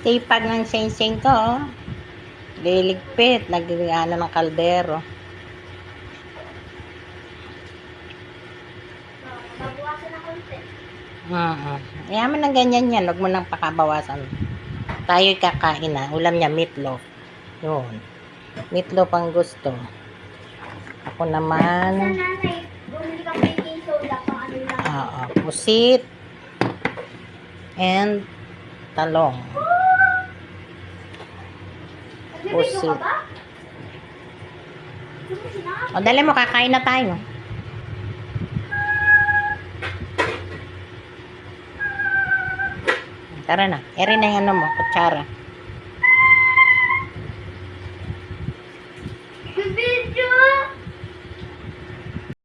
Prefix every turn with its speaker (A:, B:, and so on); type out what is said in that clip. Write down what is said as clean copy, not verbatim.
A: Sipag ng sing-sing ko, oh. Liligpit, nag-ano ng kaldero.
B: Babawasan na konti.
A: Yaman ng ganyan yan, huwag mo nang pakabawasan. Tayo'y kakain na. Ulam niya, meatloaf. Yun. Meatloaf ang gusto. Ako
B: Sa
A: naman,
B: nanay, bumili ka baking soda pang ano lang.
A: pusit and talong.
B: Nagbibigyo ka
A: Pusit.
B: ba? Ano sinabi?
A: O, dali mo, kakain na tayo. Tara na. Eri na yung ano mo, kutsara.